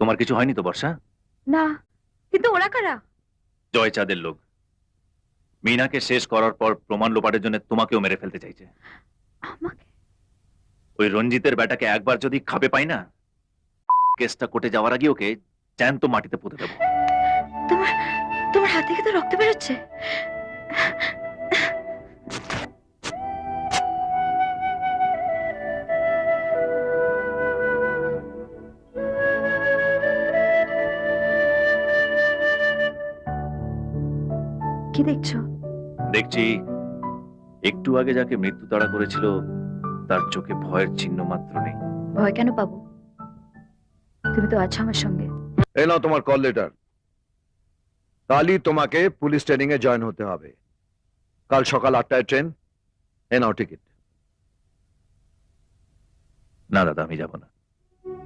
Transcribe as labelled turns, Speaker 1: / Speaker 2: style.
Speaker 1: তোমার কিছু হয়নি তো বর্ষা?
Speaker 2: না, কিন্তু ওরা কারা?
Speaker 1: জয়চাঁদের লোক। মিনাকে শেষ করার পর প্রমাণ লোপাটের জন্য তোমাকেও মেরে ফেলতে চাইছে।
Speaker 2: আমাকে?
Speaker 1: ওই রঞ্জিতের ব্যাটাকে একবার যদি খাবে পাই না, কেসটা কোর্টে যাওয়ার আগে ওকে জ্যান্ত মাটিতে পুঁতে দেবো।
Speaker 2: তোমার তোমার হাত থেকে তো রক্ত বেরোচ্ছে। কি দেখছো?
Speaker 1: দেখছি একটু আগে যাকে মৃত্যু তাড়া করেছিল তার চোখে ভয়ের চিহ্ন মাত্র নেই।
Speaker 2: ভয় কেন পাবো? তুমি তো আছো আমার সঙ্গে।
Speaker 3: এই নাও তোমার কল লেটার। কালই তোমাকে পুলিশ ট্রেনিং এ জয়েন হতে হবে। কাল সকাল 8টায় ট্রেন। এ নাও টিকিট।
Speaker 1: না দাদা, আমি যাব না।